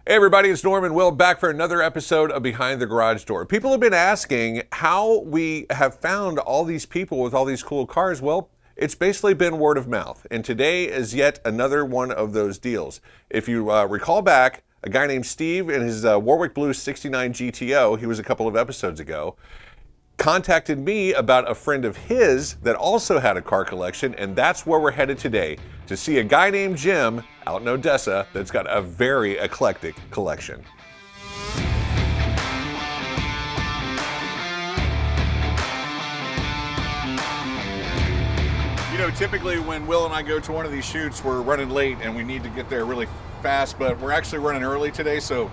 Hey everybody, it's Norman Will back for another episode of Behind the Garage Door. People have been asking how we have found all these people with all these cool cars. Well, it's basically been word of mouth, and today is yet another one of those deals. If you recall back, a guy named Steve in his Warwick Blue 69 GTO, he was a couple of episodes ago, contacted me about a friend of his that also had a car collection, and that's where we're headed today, to see a guy named Jim out in Odessa that's got a very eclectic collection. You know, typically when Will and I go to one of these shoots, we're running late and we need to get there really fast, but we're actually running early today, so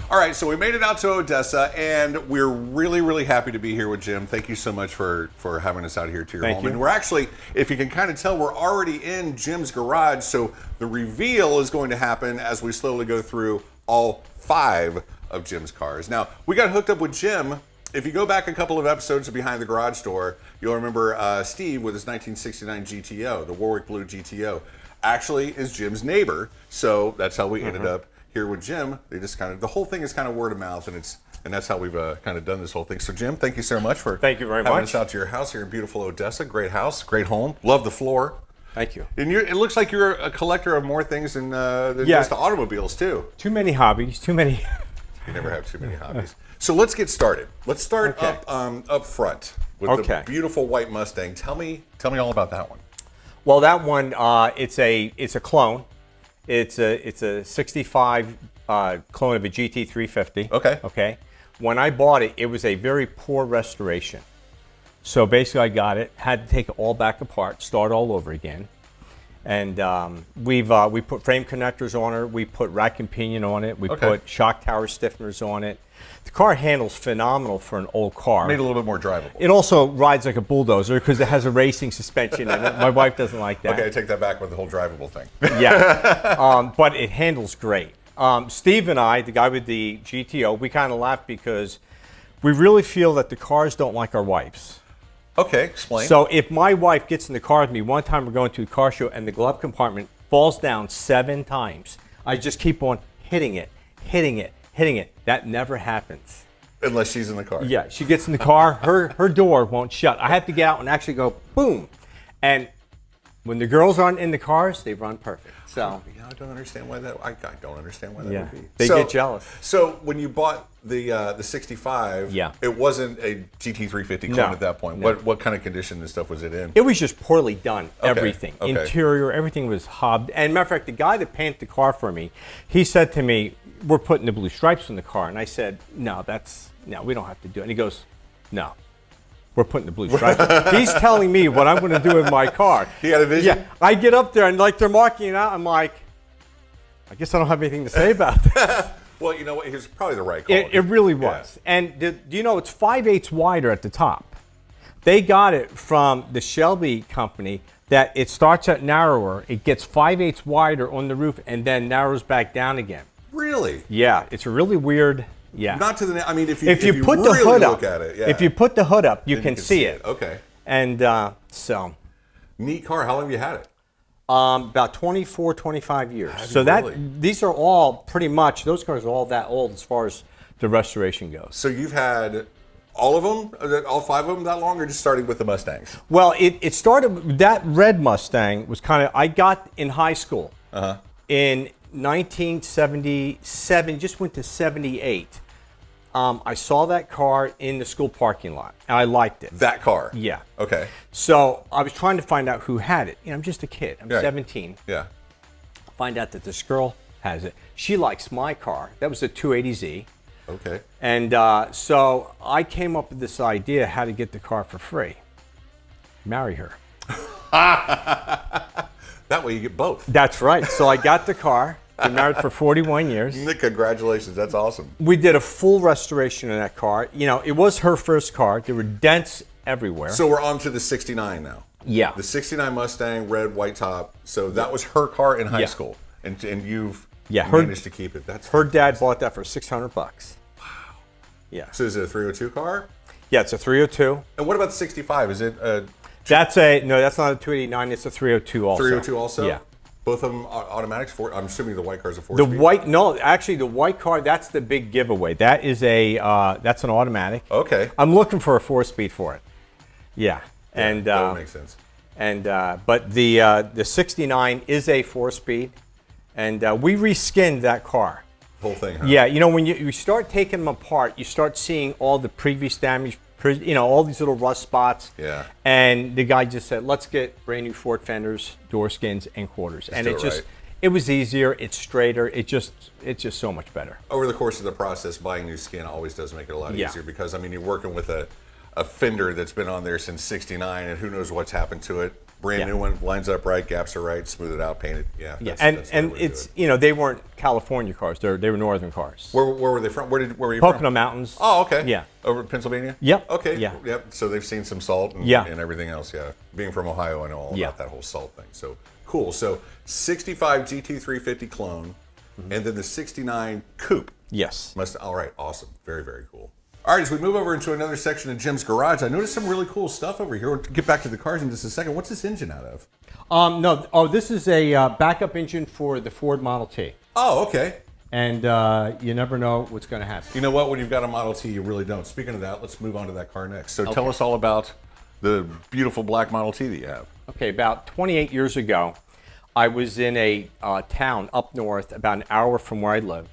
all right, so we made it out to Odessa, and we're really, really happy to be here with Jim. Thank you so much for having us out here to your home. And we're actually, if you can kind of tell, we're already in Jim's garage, so the reveal is going to happen as we slowly go through all 5 of Jim's cars. Now, we got hooked up with Jim. If you go back a couple of episodes of Behind the Garage Door, you'll remember Steve with his 1969 GTO, the Warwick Blue GTO, actually is Jim's neighbor, so that's how we ended up here with Jim. They just kind of, the whole thing is kind of word of mouth, and that's how we've kind of done this whole thing. So Jim, thank you so much for having us out to your house here in beautiful Odessa. Great house, great home. Love the floor. Thank you. And it looks like you're a collector of more things than just automobiles too. Too many hobbies. Too many. You never have too many hobbies. So let's get started. Let's start up front with the beautiful white Mustang. Tell me all about that one. Well, that one it's a clone. It's a 65 clone of a GT350. Okay. Okay. When I bought it, it was a very poor restoration. So basically, I got it, had to take it all back apart, start all over again, and we put frame connectors on it. We put rack and pinion on it. We put shock tower stiffeners on it. The car handles phenomenal for an old car. Made it a little bit more drivable. It also rides like a bulldozer because it has a racing suspension in it. My wife doesn't like that. Okay, I take that back with the whole drivable thing. Yeah, but it handles great. Steve and I, the guy with the GTO, we kind of laugh because we really feel that the cars don't like our wives. Okay, explain. So if my wife gets in the car with me, one time we're going to a car show and the glove compartment falls down 7 times. I just keep on hitting it. That never happens. Unless she's in the car. Yeah, she gets in the car, her door won't shut. I have to get out and actually go boom. And when the girls aren't in the cars, they run perfect. So I don't understand why that. I don't understand why that would be. They get jealous. So when you bought the 65, it wasn't a GT350 clone at that point. What kind of condition and stuff was it in? It was just poorly done. Everything, interior, everything was hobbed. And matter of fact, the guy that painted the car for me, he said to me, "We're putting the blue stripes on the car," and I said, "No, we don't have to do it." And he goes, "No. We're putting the blue stripes." He's telling me what I'm going to do with my car. He had a vision? Yeah. I get up there and like they're marking it out. I'm like, I guess I don't have anything to say about this. Well, you know what? He was probably the right call. It really was. Yeah. And do you know it's 5/8 wider at the top? They got it from the Shelby company that it starts at narrower. It gets 5/8 wider on the roof and then narrows back down again. Really? Yeah. It's a really weird. Yeah. Not to the. I mean, if you put really the hood look up, at it, if you put the hood up, you can see it. Okay. And so. Neat car. How long have you had it? About 24, 25 years. So these are all pretty much, those cars are all that old as far as the restoration goes. So you've had all of them, all 5 of them that long, or just starting with the Mustangs? Well, it started, that red Mustang was kind of, I got in high school in 1977, just went to 78. I saw that car in the school parking lot, and I liked it. That car? Yeah. Okay. So I was trying to find out who had it. You know, I'm just a kid. I'm 17. Yeah. Find out that this girl has it. She likes my car. That was a 280Z. Okay. And so I came up with this idea how to get the car for free. Marry her. That way you get both. That's right. So I got the car. Been married for 41 years. Congratulations. That's awesome. We did a full restoration of that car. You know, it was her first car. There were dents everywhere. So we're on to the 69 now. Yeah. The 69 Mustang, red, white top. So that was her car in high Yeah. school. And you've her, managed to keep it. That's her dad bought that for $600. Wow. Yeah. So is it a 302 car? Yeah, it's a 302. And what about the 65? Is it a... That's not a 289. It's a 302 also. 302 also? Yeah. Both of them automatics? I'm assuming the white car's a 4-speed? The white car, that's the big giveaway. That is that's an automatic. Okay. I'm looking for a 4-speed for it. Yeah. And that would make sense. And but the 69 is a 4-speed, and we reskinned that car. Whole thing, huh? Yeah, you know, when you start taking them apart, you start seeing all the previous damage, all these little rust spots. Yeah. And the guy just said, let's get brand new Ford fenders, door skins, and quarters. And it was easier, it's straighter, it's just so much better. Over the course of the process, buying new skin always does make it a lot easier because, I mean, you're working with a fender that's been on there since '69, and who knows what's happened to it. Brand new one, lines up right, gaps are right, smooth it out, paint it. Yeah. That's it's they weren't California cars; they were northern cars. Where were they from? Where were you Pocono from? Mountains. Oh, okay. Yeah. Over Pennsylvania. Yep. Okay. Yeah. Yep. So they've seen some salt and, and everything else. Yeah. Being from Ohio, I know all about that whole salt thing. So cool. So 65 GT350 clone, and then the 69 coupe. Yes. All right. Awesome. Very, very cool. All right, as we move over into another section of Jim's garage, I noticed some really cool stuff over here. We'll get back to the cars in just a second. What's this engine out of? This is a backup engine for the Ford Model T. Oh, okay. And you never know what's going to happen. You know what? When you've got a Model T, you really don't. Speaking of that, let's move on to that car next. So tell us all about the beautiful black Model T that you have. Okay, about 28 years ago, I was in a town up north, about an hour from where I live.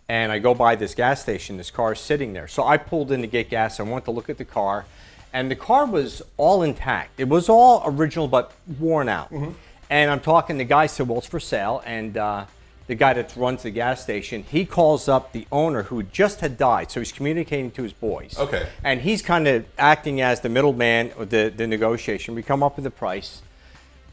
And I go by this gas station, this car is sitting there. So I pulled in to get gas. I went to look at the car, and the car was all intact. It was all original, but worn out. Mm-hmm. And I'm talking, the guy said, well, it's for sale. And the guy that runs the gas station, he calls up the owner who just had died. So he's communicating to his boys. Okay. And he's kind of acting as the middleman with the negotiation. We come up with a price.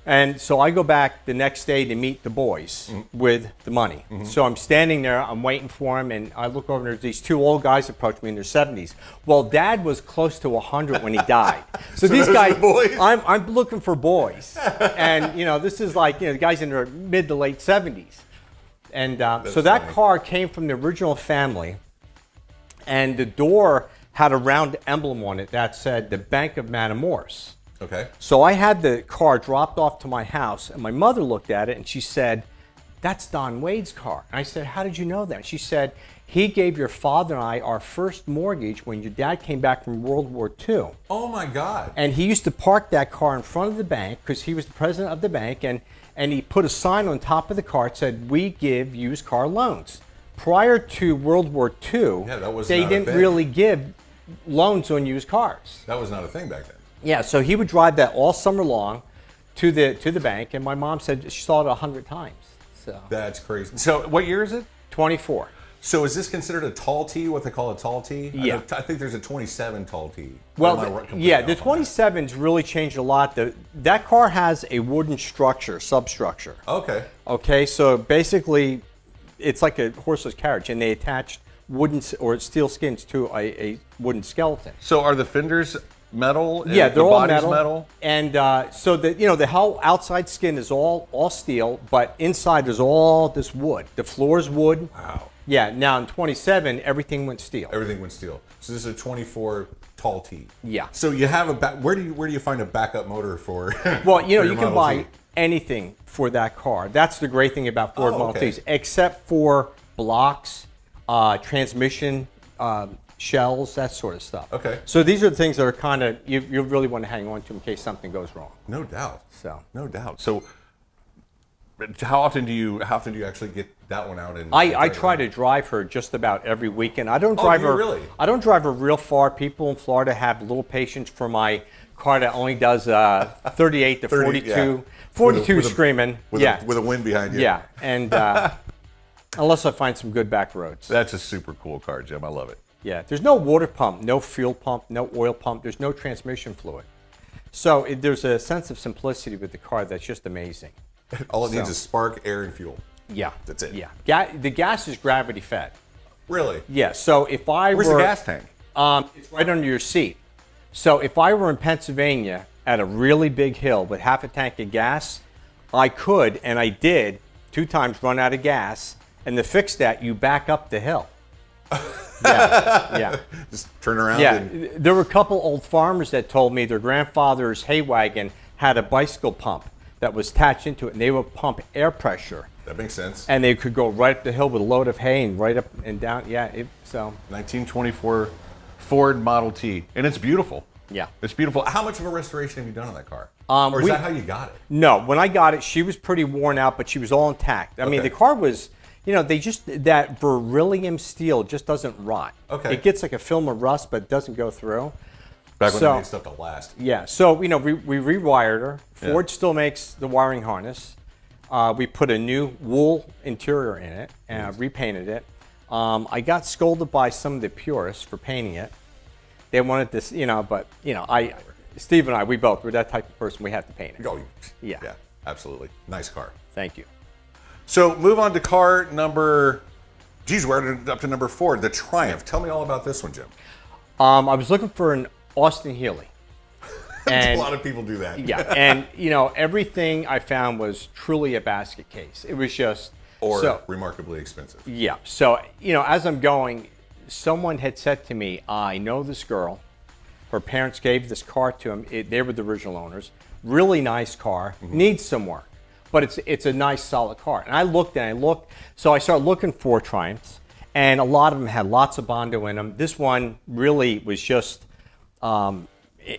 And so I go back the next day to meet the boys with the money. Mm-hmm. So I'm standing there, I'm waiting for him, and I look over and there's these two old guys approach me in their 70s. Well, Dad was close to 100 when he died. So these guys, I'm looking for boys. And, this is like, the guys in their mid to late 70s. And so that car came from the original family, and the door had a round emblem on it that said the Bank of Matamoros. Okay. So I had the car dropped off to my house, and my mother looked at it and she said, that's Don Wade's car. And I said, how did you know that? She said, he gave your father and I our first mortgage when your dad came back from World War II. Oh my God. And he used to park that car in front of the bank because he was the president of the bank, and he put a sign on top of the car that said, we give used car loans. Prior to World War II, they didn't really give loans on used cars. That was not a thing back then. Yeah, so he would drive that all summer long to the bank, and my mom said she saw it 100 times. So that's crazy. So what year is it? 24. So is this considered a tall T, what they call a tall T? Yeah. I think there's a 27 tall T. Well, the 27's really changed a lot. That car has a wooden substructure. Okay. Okay, so basically it's like a horseless carriage, and they attached wooden or steel skins to a wooden skeleton. So are the fenders metal? Yeah, they're all metal. And so the whole outside skin is all steel, but inside is all this wood. The floor is wood. Wow. Yeah. Now in 27, everything went steel. Everything went steel. So this is a 24 tall T. Yeah. So you have where do you find a backup motor for? Well, you can buy anything for that car. That's the great thing about Ford Model Ts, except for blocks, transmission. Shells, that sort of stuff. Okay. So these are the things that are kind of you really want to hang on to in case something goes wrong. No doubt. So no doubt. So how often do you actually get that one out? I try to drive her just about every weekend. I don't drive her really. I don't drive her real far. People in Florida have little patience for my car that only does 38 to 42, 42 screaming. With a wind behind you. Yeah, and unless I find some good back roads. That's a super cool car, Jim. I love it. Yeah, there's no water pump, no fuel pump, no oil pump. There's no transmission fluid. So there's a sense of simplicity with the car that's just amazing. All it needs is spark, air, and fuel. Yeah. That's it. Yeah. The gas is gravity fed. Really? Yeah. So if I Where's the gas tank? It's right under your seat. So if I were in Pennsylvania at a really big hill with half a tank of gas, I could, and I did, 2 times run out of gas. And to fix that, you back up the hill. Yeah. Just turn around. Yeah. There were a couple old farmers that told me their grandfather's hay wagon had a bicycle pump that was attached into it, and they would pump air pressure. That makes sense. And they could go right up the hill with a load of hay and right up and down. Yeah. So. 1924 Ford Model T, and it's beautiful. Yeah. It's beautiful. How much of a restoration have you done on that car? Or is that how you got it? No. When I got it, she was pretty worn out, but she was all intact. I mean, the car was. That beryllium steel just doesn't rot. Okay. It gets like a film of rust, but it doesn't go through. Back when they made stuff to last. Yeah. So, we rewired her. Ford still makes the wiring harness. We put a new wool interior in it and repainted it. I got scolded by some of the purists for painting it. They wanted this, Steve and I, we're that type of person. We have to paint it. Oh, yeah. Yeah, absolutely. Nice car. Thank you. So move on to car number, we're up to number 4, the Triumph. Tell me all about this one, Jim. I was looking for an Austin Healey. And a lot of people do that. Yeah, and everything I found was truly a basket case. It was just remarkably expensive. Yeah. So as I'm going, someone had said to me, "I know this girl. Her parents gave this car to him. They were the original owners. Really nice car. Needs some work, but it's a nice, solid car." And I looked. So I started looking for Triumphs, and a lot of them had lots of Bondo in them. This one really was just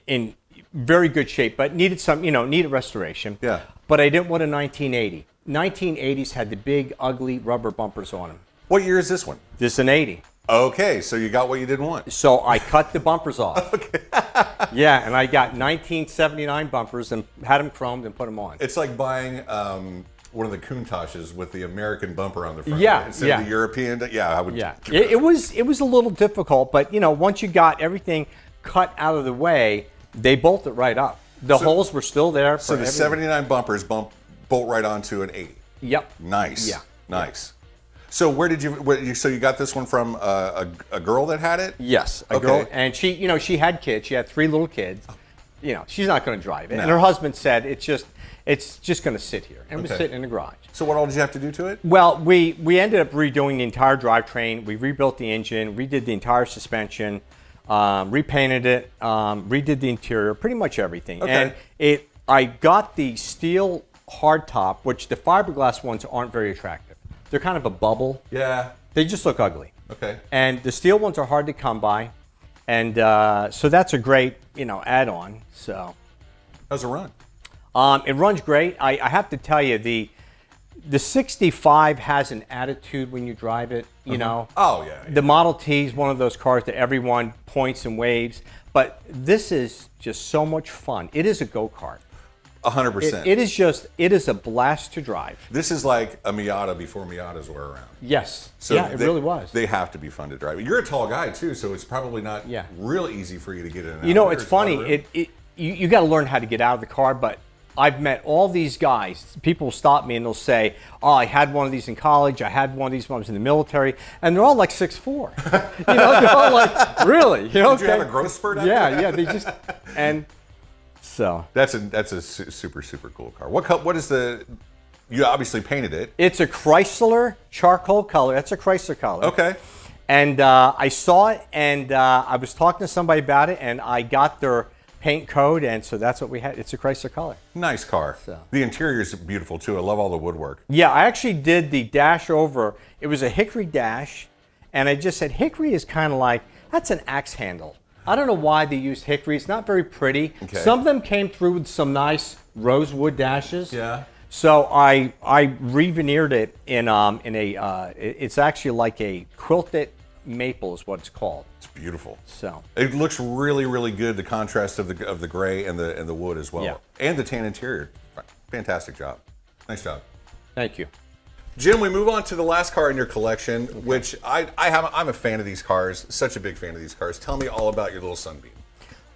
in very good shape, but needed needed restoration. Yeah. But I didn't want a 1980. 1980s had the big, ugly rubber bumpers on them. What year is this one? This is an 80. Okay, so you got what you didn't want. So I cut the bumpers off. Okay. Yeah, and I got 1979 bumpers and had them chromed and put them on. It's like buying one of the Countaches with the American bumper on the front. Yeah, instead of the European. Yeah, I would. Yeah, it was a little difficult, but once you got everything cut out of the way, they bolted right up. The holes were still there. So the 79 bumpers bolt right onto an 80. Yep. Nice. Yeah. Nice. So so you got this one from a girl that had it? Yes, a girl, and she had kids. She had 3 little kids. She's not going to drive it. No. And her husband said it's just going to sit here, and it was sitting in the garage. So what all did you have to do to it? Well, we ended up redoing the entire drivetrain. We rebuilt the engine, redid the entire suspension, repainted it, redid the interior, pretty much everything. Okay. And I got the steel hardtop, which the fiberglass ones aren't very attractive. They're kind of a bubble. Yeah. They just look ugly. Okay. And the steel ones are hard to come by. And so that's a great, add-on. So. How's it run? It runs great. I have to tell you, the 65 has an attitude when you drive it, you know. Oh, yeah. The Model T is one of those cars that everyone points and waves. But this is just so much fun. It is a go-kart. 100%. It is a blast to drive. This is like a Miata before Miatas were around. Yes. So it really was. They have to be fun to drive. You're a tall guy too, so it's probably not real easy for you to get in and out. It's funny. You got to learn how to get out of the car, but I've met all these guys. People stop me and they'll say, "Oh, I had one of these in college. I had one of these when I was in the military," and they're all like 6'4". They're all like, "Really?" Did you have a growth spurt? Yeah. They just and. So that's a super cool car. What is the? You obviously painted it. It's a Chrysler charcoal color. That's a Chrysler color. Okay. And I saw it, and I was talking to somebody about it, and I got their paint code, and so that's what we had. It's a Chrysler color. Nice car. So. The interior is beautiful too. I love all the woodwork. Yeah, I actually did the dash over. It was a hickory dash, and I just said hickory is kind of like that's an axe handle. I don't know why they used hickory. It's not very pretty. Okay. Some of them came through with some nice rosewood dashes. Yeah. So I re-veneered it in it's actually like a quilted maple is what it's called. It's beautiful. So it looks really good. The contrast of the gray and the wood as well, yeah. And the tan interior. Fantastic job. Nice job. Thank you. Jim, we move on to the last car in your collection, which I'm a fan of these cars, such a big fan of these cars. Tell me all about your little Sunbeam.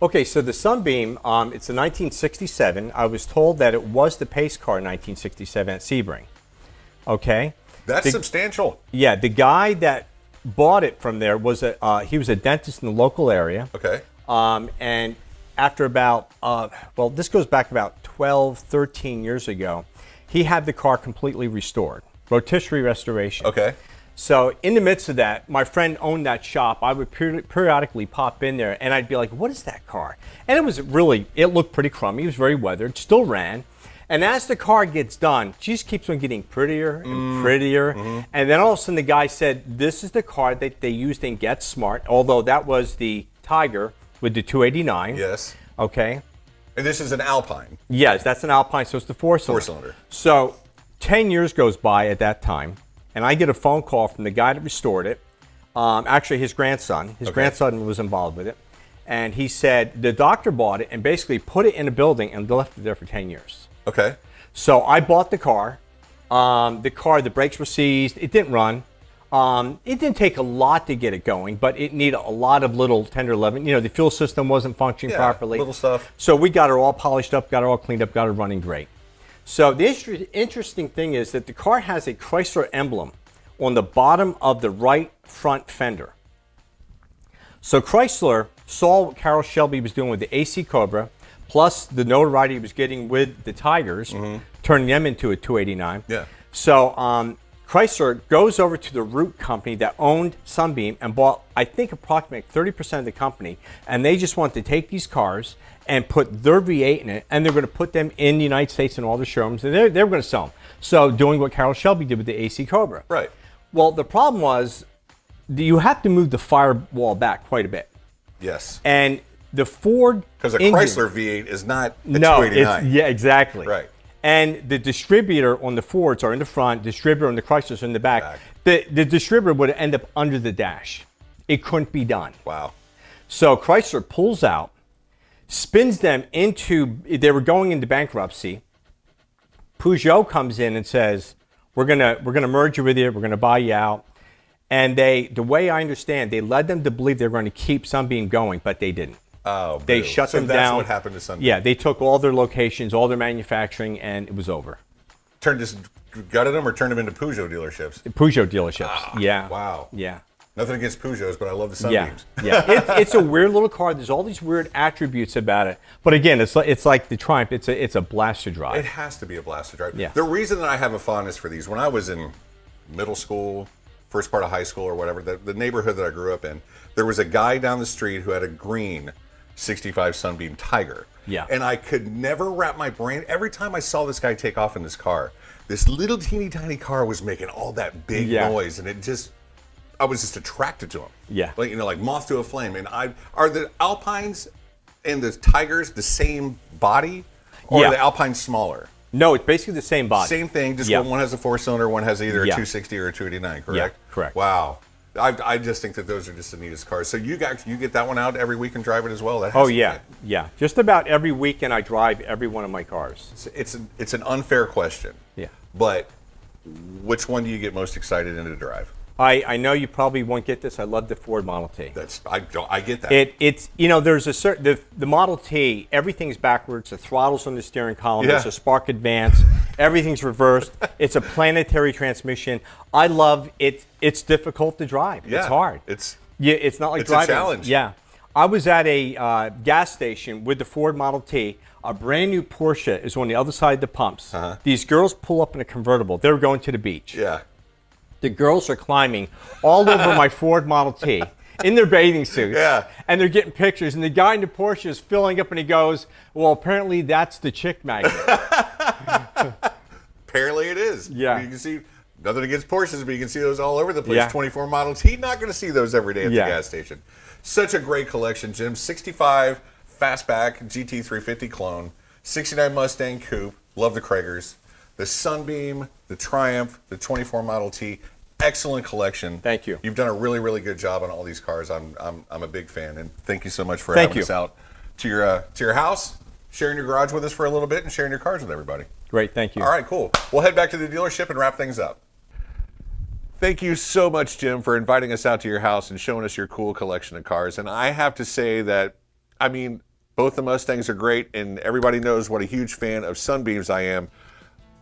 Okay, so the Sunbeam, it's a 1967. I was told that it was the pace car in 1967 at Sebring. Okay? That's substantial. Yeah, the guy that bought it from there was he was a dentist in the local area. Okay. And after about, well, this goes back about 12, 13 years ago. He had the car completely restored, rotisserie restoration. Okay. So in the midst of that, my friend owned that shop. I would periodically pop in there, and I'd be like, what is that car? And it looked pretty crummy. It was very weathered, still ran. And as the car gets done, she just keeps on getting prettier and prettier. And then all of a sudden the guy said, this is the car that they used in Get Smart, although that was the Tiger with the 289. Yes. Okay. And this is an Alpine. Yes, that's an Alpine, so it's the four-cylinder. Four-cylinder. So 10 years goes by at that time, and I get a phone call from the guy that restored it. Actually, his grandson. His grandson was involved with it. And he said the doctor bought it and basically put it in a building and left it there for 10 years. Okay. So I bought the car. The brakes were seized. It didn't run. It didn't take a lot to get it going, but it needed a lot of little tender loving. You know, the fuel system wasn't functioning properly. Little stuff. So we got it all polished up, got it all cleaned up, got it running great. So the interesting thing is that the car has a Chrysler emblem on the bottom of the right front fender. So Chrysler saw what Carroll Shelby was doing with the AC Cobra, plus the notoriety he was getting with the Tigers, turning them into a 289. Yeah. So Chrysler goes over to the root company that owned Sunbeam and bought, I think, approximately 30% of the company. And they just want to take these cars and put their V8 in it, and they're going to put them in the United States in all the showrooms, and they're going to sell them. So doing what Carroll Shelby did with the AC Cobra. Right. Well, the problem was you have to move the firewall back quite a bit. Yes. And the Ford because a engine, Chrysler V8 is not a no, 289. yeah, exactly. Right. And the distributor on the Fords are in the front, distributor on the Chryslers are in the back. The distributor would end up under the dash. It couldn't be done. Wow. So Chrysler pulls out, spins them they were going into bankruptcy. Peugeot comes in and says, we're gonna merge you with you, we're gonna buy you out. And the way I understand, they led them to believe they were going to keep Sunbeam going, but they didn't. Oh, they shut them down. That's what happened to Sunbeam. Yeah, they took all their locations, all their manufacturing, and it was over. Gutted them or turned them into Peugeot dealerships? Peugeot dealerships, yeah. Wow. Yeah. Nothing against Peugeots, but I love the Sunbeams. Yeah. It's a weird little car. There's all these weird attributes about it. But again, it's like the Triumph. It's a blast to drive. It has to be a blast to drive. Yeah. The reason that I have a fondness for these, when I was in middle school, first part of high school or whatever, the neighborhood that I grew up in, there was a guy down the street who had a green 65 Sunbeam Tiger. Yeah. And I could never wrap my brain, every time I saw this guy take off in this car, this little teeny tiny car was making all that big noise, and I was just attracted to him. Yeah. Like moth to a flame. And are the Alpines and the Tigers the same body, or are the Alpines smaller? No, it's basically the same body. Same thing, just one has a four-cylinder, one has either a 260 or a 289, correct? Yeah, correct. Wow. I just think that those are just the neatest cars. So you get that one out every week and drive it as well? Yeah. Just about every weekend I drive every one of my cars. It's an unfair question. Yeah. But which one do you get most excited in to drive? I know you probably won't get this. I love the Ford Model T. I get that. It's there's a certain the Model T, everything's backwards. The throttle's on the steering column. There's a spark advance. Everything's reversed. It's a planetary transmission. I love it. It's difficult to drive. Yeah, it's hard. It's not like it's driving. a challenge. Yeah. I was at a gas station with the Ford Model T. A brand new Porsche is on the other side of the pumps. These girls pull up in a convertible. They were going to the beach. Yeah. The girls are climbing all over my Ford Model T in their bathing suits. Yeah. And they're getting pictures. And the guy in the Porsche is filling up and he goes, well, apparently that's the chick magnet. Apparently it is. Yeah. You can see, nothing against Porsches, but you can see those all over the place. Yeah. 24 Model T, not going to see those every day at the gas station. Such a great collection, Jim. 65 Fastback GT350 clone, 69 Mustang Coupe, love the Kragers, the Sunbeam, the Triumph, the 24 Model T. Excellent collection. Thank you. You've done a really, really good job on all these cars. I'm a big fan, and thank you so much for having us out to your house, sharing your garage with us for a little bit, and sharing your cars with everybody. Great, thank you. All right, cool. We'll head back to the dealership and wrap things up. Thank you so much, Jim, for inviting us out to your house and showing us your cool collection of cars. And I have to say that, both the Mustangs are great, and everybody knows what a huge fan of Sunbeams I am.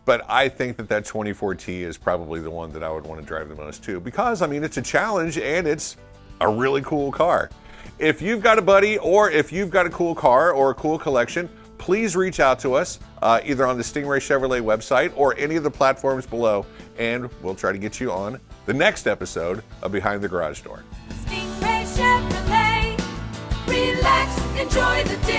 But I think that 24T is probably the one that I would want to drive the most too, because it's a challenge and it's a really cool car. if you've got a buddy or if you've got a cool car or a cool collection, please reach out to us either on the Stingray Chevrolet website or any of the platforms below, and we'll try to get you on the next episode of Behind the Garage Door. Stingray Chevrolet, relax, enjoy the day.